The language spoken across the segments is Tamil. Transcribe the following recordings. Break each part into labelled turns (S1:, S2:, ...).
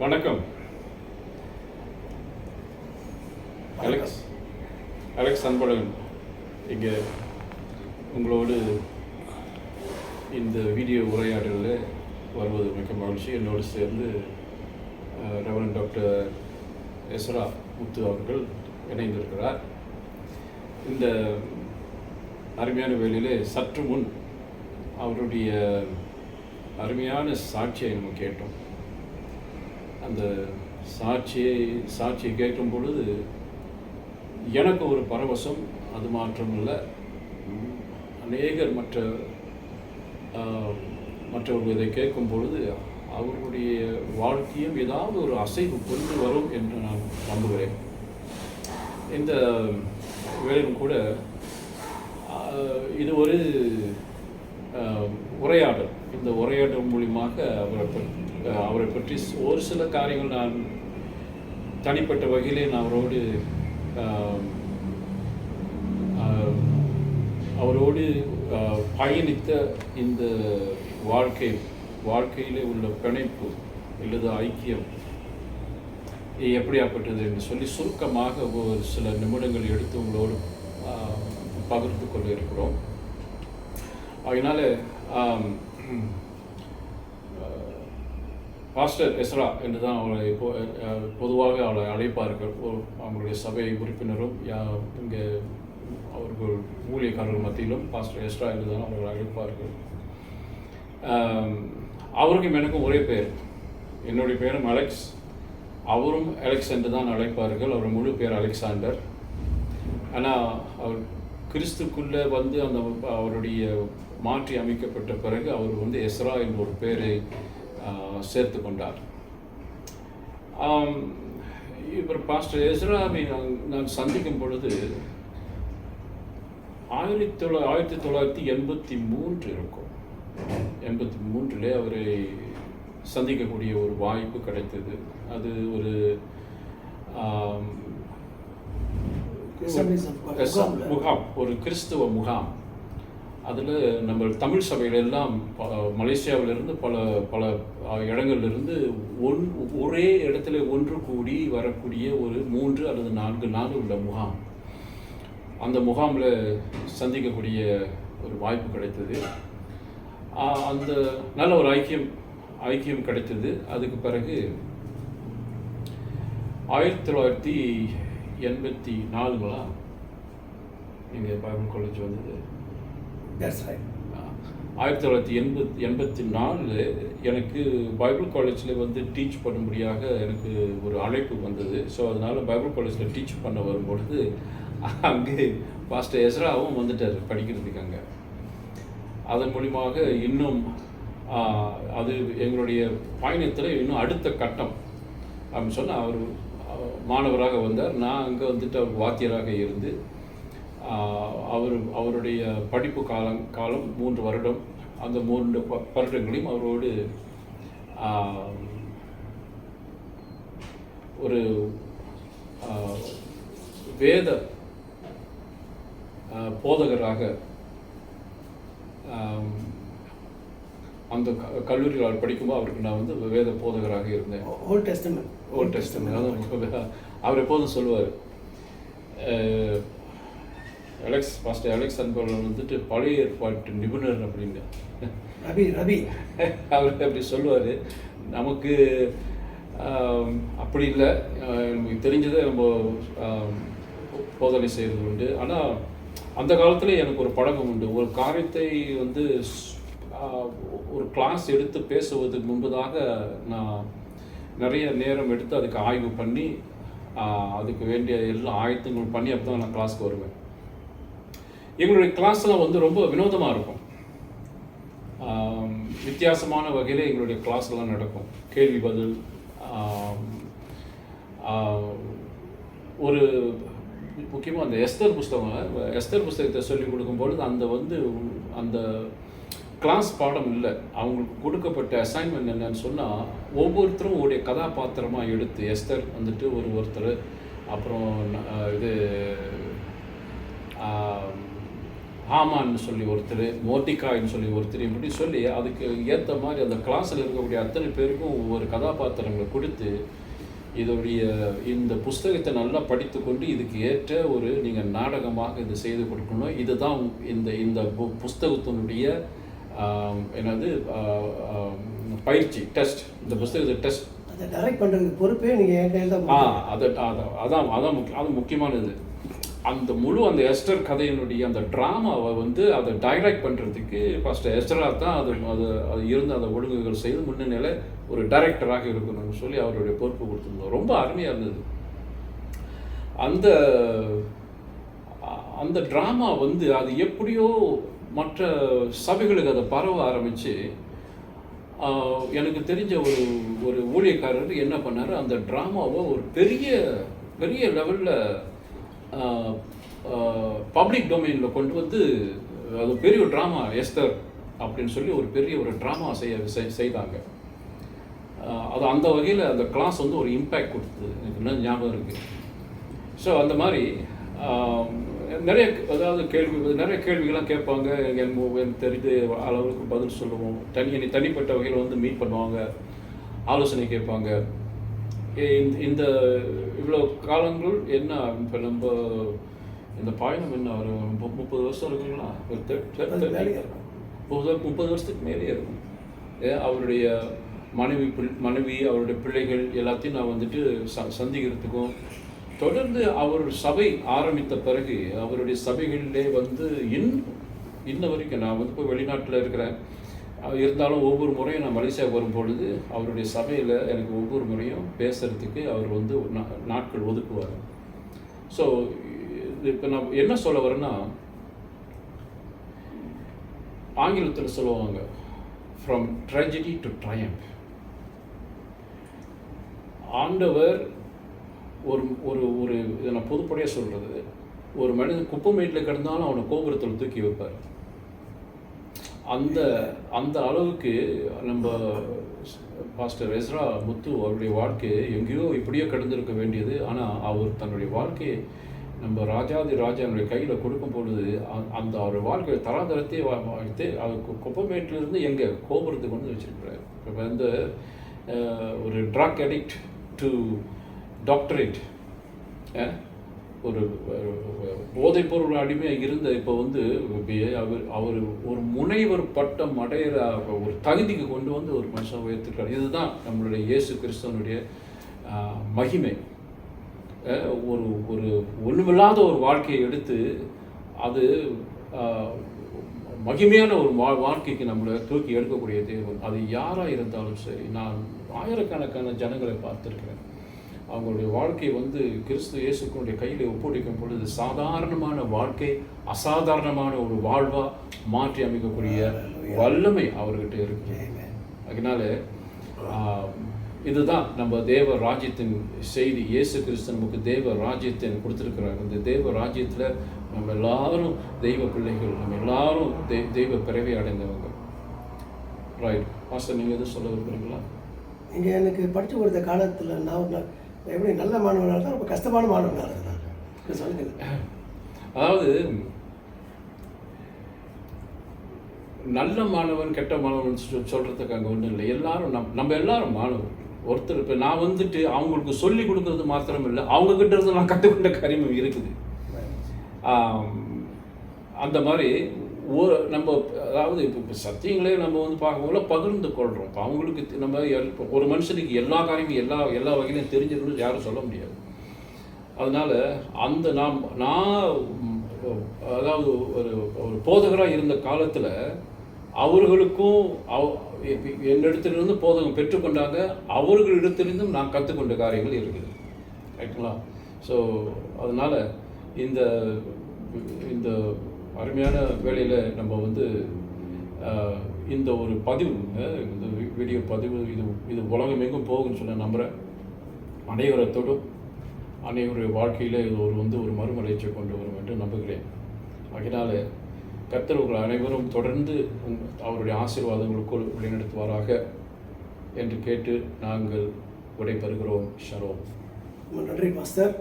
S1: வணக்கம். அலெக்ஸ் அன்பழகன் இங்கே உங்களோடு இந்த வீடியோ உரையாடலில் வருவது மிக்க மகிழ்ச்சி. என்னோடு சேர்ந்து ரெவரண்ட் டாக்டர் எஸ்ரா முத்து அவர்கள் இணைந்திருக்கிறார். இந்த அருமையான வேளையிலே சற்று முன் அவருடைய அருமையான சாட்சியை நம்ம கேட்டோம். அந்த சாட்சியை கேட்கும் பொழுது எனக்கு ஒரு பரவசம். அது மாற்றமில்லை, அநேகர் மற்றவர்கள் இதை கேட்கும் பொழுது அவர்களுடைய வாழ்க்கையும் ஏதாவது ஒரு அசைவு கொண்டு வரும் என்று நான் நம்புகிறேன். இந்த வேளையும் கூட இது ஒரு உரையாடல். இந்த உரையாடல் மூலியமாக அவரை பற்றி ஒரு சில காரியங்கள் நான் தனிப்பட்ட வகையிலே நான் அவரோடு பயணித்த இந்த வாழ்க்கையிலே உள்ள பிணைப்பு அல்லது ஐக்கியம் எப்படியாப்பட்டது என்று சொல்லி சுருக்கமாக ஒரு சில நிமிடங்கள் எடுத்து உங்களோடு பகிர்ந்து கொள்ள இருக்கிறோம். அதனால பாஸ்டர் எஸ்ரா என்று தான் அவளை பொதுவாக அவளை அழைப்பார்கள். அவங்களுடைய சபை உறுப்பினரும் இங்கே அவர்கள் ஊழியக்காரர்கள் மத்தியிலும் பாஸ்டர் எஸ்ரா என்று தான் அவர்கள் அழைப்பார்கள். அவருக்கும் எனக்கும் ஒரே பேர். என்னுடைய பேரும் அலெக்ஸ், அவரும் அலெக்ஸ் என்று தான் அழைப்பார்கள். அவர் முழு பேர் அலெக்சாண்டர். ஆனால் அவர் கிறிஸ்துக்குள்ளே வந்து அவருடைய மாற்றி அமைக்கப்பட்ட பிறகு அவர் எஸ்ரா என்ற ஒரு பேரை சேர்த்து கொண்டார். இவர் பாஸ்டர் எஸ்ராவை நான் சந்திக்கும் பொழுது 1983 இருக்கும். 83 அவரை சந்திக்கக்கூடிய ஒரு வாய்ப்பு கிடைத்தது. அது ஒரு முகாம், ஒரு கிறிஸ்துவ முகாம். அதில் நம்ம தமிழ் சபைகளெல்லாம் மலேசியாவிலிருந்து பல இடங்கள்லிருந்து ஒரே இடத்துல ஒன்று கூடி வரக்கூடிய ஒரு 3 அல்லது 4 நாள் உள்ள முகாம். அந்த முகாமில் சந்திக்கக்கூடிய ஒரு வாய்ப்பு கிடைத்தது. அந்த நல்ல ஒரு ஐக்கியம் கிடைத்தது. அதுக்கு பிறகு 1984 நீங்கள் பைபிள் காலேஜ் வந்தது. 1984 எனக்கு பைபிள் காலேஜில் டீச் பண்ணும்படியாக எனக்கு ஒரு அழைப்பு வந்தது. ஸோ அதனால் பைபிள் காலேஜில் டீச் பண்ண வரும்பொழுது அங்கே பாஸ்டர் எஸ்ராவும் வந்துட்டார் படிக்கிறதுக்கு அங்கே. அதன் மூலியமாக இன்னும் அது எங்களுடைய பயணத்தில் இன்னும் அடுத்த கட்டம் அப்படின்னு சொன்னால் அவர் மாணவராக வந்தார். நான் அங்கே அவர் வாத்தியராக இருந்து அவருடைய படிப்பு காலம் 3 வருடம். அந்த 3 வருடங்களையும் அவரோடு ஒரு வேத போதகராக அந்த கல்லூரியில் அவர் படிக்கும்போது அவருக்கு நான் வேத போதகராக இருந்தேன். ஓல்ட் டெஸ்டமென்ட் அவர் எப்போதும் சொல்லுவார், பாஸ்டர் அலெக்ஸ் அன்பழகன் பழைய ஏற்பாட்டு நிபுணர் அப்படின்னு
S2: ரவி
S1: அவர் அப்படி சொல்லுவார். நமக்கு அப்படி இல்லை, நமக்கு தெரிஞ்சதை நம்ம போதனை செய்கிறது உண்டு. ஆனால் அந்த காலத்தில் எனக்கு ஒரு பழக்கம் உண்டு. ஒரு காரியத்தை ஒரு கிளாஸ் எடுத்து பேசுவதற்கு முன்பதாக நான் நிறைய நேரம் எடுத்து அதுக்கு ஆய்வு பண்ணி அதுக்கு வேண்டிய எல்லா ஆயத்தங்களும் பண்ணி அப்போ தான் நான் கிளாஸ்க்கு வருவேன். எங்களுடைய கிளாஸ்லாம் ரொம்ப வினோதமாக இருக்கும். வித்தியாசமான வகையில் எங்களுடைய கிளாஸ்லாம் நடக்கும். கேள்வி பதில், ஒரு முக்கியமாக அந்த எஸ்தர் புஸ்தகத்தை சொல்லிக் கொடுக்கும்பொழுது அந்த கிளாஸ் பாடம் இல்லை, அவங்களுக்கு கொடுக்கப்பட்ட அசைன்மெண்ட் என்னன்னு சொன்னால் ஒவ்வொருத்தரும் உடைய கதாபாத்திரமாக எடுத்து எஸ்தர் ஒருத்தர், அப்புறம் ஹாமான்னு சொல்லி ஒருத்தர், மோர்டிகாய்ன்னு சொல்லி ஒருத்தர், இப்படி சொல்லி அதுக்கு ஏற்ற மாதிரி அந்த கிளாஸில் இருக்கக்கூடிய அத்தனை பேருக்கும் ஒவ்வொரு கதாபாத்திரங்களை கொடுத்து இதோடைய இந்த புஸ்தகத்தை நல்லா படித்து கொண்டு இதுக்கு ஏற்ற ஒரு நீங்கள் நாடகமாக இது செய்து கொடுக்கணும். இதுதான் இந்த இந்த புஸ்தகத்தினுடைய என்னது பயிற்சி, டெஸ்ட். இந்த புஸ்தகத்தை டெஸ்ட்
S2: அதை டைரக்ட் பண்ணுறதுக்கு பொறுப்பே நீங்கள் என் கையில் தான்.
S1: அதான் அது முக்கியமானது. அந்த அந்த எஸ்டர் கதையினுடைய அந்த ட்ராமாவை அதை டைரக்ட் பண்ணுறதுக்கு ஃபஸ்ட்டு எஸ்டராக தான் அது இருந்து அந்த ஒழுங்குகள் செய்து முன்னணியில் ஒரு டைரக்டராக இருக்கணும்னு சொல்லி அவருடைய பொறுப்பு கொடுத்துருந்தோம். ரொம்ப அருமையாக இருந்தது. அந்த ட்ராமா அது எப்படியோ மற்ற சபைகளுக்கு அதை பரவ ஆரம்பித்து, எனக்கு தெரிஞ்ச ஒரு ஊழியக்காரர் என்ன பண்ணார், அந்த ட்ராமாவை ஒரு பெரிய லெவலில் பப்ளிக் டொமைனில் கொண்டு அது பெரிய ஒரு ட்ராமா, எஸ்தர் அப்படின்னு சொல்லி ஒரு பெரிய ஒரு ட்ராமா செய்தாங்க. அது அந்த வகையில் அந்த கிளாஸ் ஒரு இம்பேக்ட் கொடுத்தது, எனக்கு இன்னும் ஞாபகம் இருக்குது. ஸோ அந்த மாதிரி நிறைய நிறைய கேள்விகள்லாம் கேட்பாங்க. எனக்கு தெரிஞ்ச அளவுக்கு பதில் சொல்லுவோம். தனிப்பட்ட வகையில் மீட் பண்ணுவாங்க, ஆலோசனை கேட்பாங்க. இந்த இவ்வளோ காலங்கள் என்ன, இப்போ நம்ம இந்த பயணம் என்ன ஒரு 30 வருஷம் இருக்குங்களா, ஒரு 30 வருஷத்துக்கு மேலே இருக்கும். அவருடைய மனைவி அவருடைய பிள்ளைகள் எல்லாத்தையும் நான் சந்திக்கிறதுக்கும், தொடர்ந்து அவர் சபை ஆரம்பித்த பிறகு அவருடைய சபைகளிலே இன்ன வரைக்கும் நான் போய் வெளிநாட்டில் இருக்கிறேன். இருந்தாலும் ஒவ்வொரு முறையும் நான் மலேசியா வரும்பொழுது அவருடைய சபையில் எனக்கு ஒவ்வொரு முறையும் பேசுகிறதுக்கு அவர் நாட்கள் ஒதுக்குவார். ஸோ இப்போ நான் என்ன சொல்ல வரேன்னா, ஆங்கிலத்தில் சொல்லுவாங்க ஃப்ரம் ட்ரெஜடி டு ட்ரையம்ப். ஆண்டவர் ஒரு இதை நான் பொதுப்படையாக சொல்கிறது, ஒரு மனிதன் குப்பமேட்டில் கிடந்தாலும் அவனை கோபுரத்தில் தூக்கி வைப்பார். அந்த அளவுக்கு நம்ம பாஸ்டர் எஸ்ரா முத்து அவருடைய வாழ்க்கையை எங்கேயோ இப்படியோ கடந்திருக்க வேண்டியது. ஆனால் அவர் தன்னுடைய வாழ்க்கையை நம்ம ராஜானுடைய கையில் கொடுக்கும் பொழுது அவர் வாழ்க்கையை தராதரத்தையே வாழ்த்து அவர் குப்பமேட்டிலிருந்து எங்கள் கோபுரத்துக்கு வச்சுருக்கிறார். இப்போ ஒரு ட்ரக் அடிக்ட் டு டாக்டரேட், ஒரு போதைப்பொருள் அடிமையாக இருந்த இப்போ அவர் ஒரு முனைவர் பட்டம் அடையிற ஒரு தகுதிக்கு கொண்டு ஒரு மனுஷன் உயர்த்திருக்கார். இதுதான் நம்மளுடைய இயேசு கிறிஸ்துவனுடைய மகிமை. ஒரு ஒன்றுமில்லாத ஒரு வாழ்க்கையை எடுத்து அது மகிமையான ஒரு வாழ்க்கைக்கு நம்மளை தூக்கி எடுக்கக்கூடிய தேவன். அது யாராக இருந்தாலும் சரி, நான் ஆயிரக்கணக்கான ஜனங்களை பார்த்துருக்கிறேன். அவங்களுடைய வாழ்க்கை கிறிஸ்து இயேசுக்குடைய கையில் ஒப்படைக்கும் பொழுது சாதாரணமான வாழ்க்கை அசாதாரணமான ஒரு வாழ்வாக மாற்றி அமைக்கக்கூடிய வல்லமை அவர்கிட்ட இருக்கு. அதனால இதுதான் நம்ம தேவ ராஜ்யத்தின் செய்தி. இயேசு கிறிஸ்து நமக்கு தேவ ராஜ்யத்தை கொடுத்துருக்கிறார். இந்த தேவ ராஜ்யத்தில் நம்ம எல்லாரும் தெய்வ பிள்ளைகள், நம்ம எல்லாரும் தெய்வ பிறவி அடைந்தவங்க. ரைட் பாஸ்டர், நீங்கள் எதுவும் சொல்ல விரும்புகிறீங்களா?
S2: இங்கே எனக்கு படித்து கொடுத்த காலத்தில் நான் எப்படி நல்ல மாணவனாக இருந்தால் ரொம்ப கஷ்டமான மாணவனாக இருந்தாங்க சொல்லுங்கள்.
S1: அதாவது நல்ல மாணவன் கெட்ட மாணவன் சொல்கிறதுக்கு அங்கே ஒன்றும் இல்லை. எல்லாரும் நம்ம எல்லாரும் மாணவன். ஒருத்தர் இப்போ நான் அவங்களுக்கு சொல்லி கொடுக்கறது மாத்திரம் இல்லை, அவங்கக்கிட்ட இருந்து நான் கற்றுக்கொண்ட காரியமும் இருக்குது. அந்த மாதிரி நம்ம அதாவது இப்போ சத்தியங்களே நம்ம பார்க்கும்போது பகிர்ந்து கொள்கிறோம். இப்போ அவங்களுக்கு நம்ம ஒரு மனுஷனுக்கு எல்லா காரியமும் எல்லா வகையிலையும் தெரிஞ்சிருக்கணும்னு யாரும் சொல்ல முடியாது. அதனால் நான் அதாவது ஒரு போதகராக இருந்த காலத்தில் அவர்களுக்கும் என்னிடத்திலிருந்து போதகம் பெற்றுக்கொண்டாங்க, அவர்களிடத்திலிருந்தும் நான் கற்றுக்கொண்ட காரியங்கள் இருக்குது. ரைட்டுங்களா? ஸோ அதனால் இந்த அருமையான வேளையில் நம்ம இந்த ஒரு பதிவு, இந்த வீடியோ பதிவு இது உலகம் எங்கும் போகும்னு சொல்ல நம்புகிறேன். அனைவரத்தோடும் அனைவருடைய வாழ்க்கையில் இது ஒரு மறுமலர்ச்சியை கொண்டு வரும் என்று நம்புகிறேன். அதனால் கர்த்தர் உங்கள் அனைவரும் தொடர்ந்து அவருடைய ஆசீர்வாதங்களுக்குள் வழிநடத்துவாராக என்று கேட்டு நாங்கள் விடைபெறுகிறோம். ஷலோம்.
S2: நன்றி பாஸ்டர்.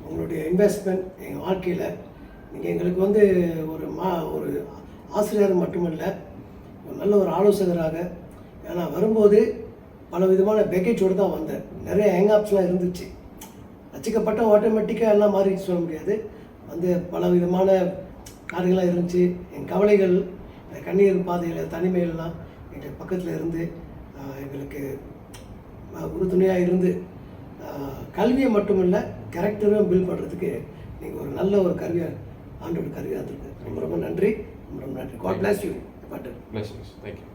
S2: உங்களுடைய இன்வெஸ்ட்மெண்ட் எங்கள் வாழ்க்கையில் நீங்கள் எங்களுக்கு வந்து ஒரு ஆசிரியர் மட்டுமல்ல, ஒரு நல்ல ஒரு ஆலோசகராக. ஏன்னா வரும்போது பல விதமான பேக்கேஜோடு தான் வந்தேன். நிறைய ஹேங்காப்ஸ்லாம் இருந்துச்சு. ரசிக்கப்பட்ட ஆட்டோமேட்டிக்காக எல்லாம் மாறிடுச்சு சொல்ல முடியாது. வந்து பல விதமான காரியங்கள்லாம் இருந்துச்சு. என் கவலைகள், கண்ணீர் பாதையில், தனிமையிலலாம் எங்களுக்கு பக்கத்தில் இருந்து எங்களுக்கு உறுதுணையாக இருந்து கல்வியை மட்டுமில்லை கேரக்டரும் பில்ட் பண்ணுறதுக்கு நீங்கள் ஒரு நல்ல ஒரு கருவியாக ஆண்டோட கருவியாக இருந்திருக்கு. ரொம்ப ரொம்ப நன்றி. ரொம்ப நன்றி. God bless you.
S1: Blessings. Thank you.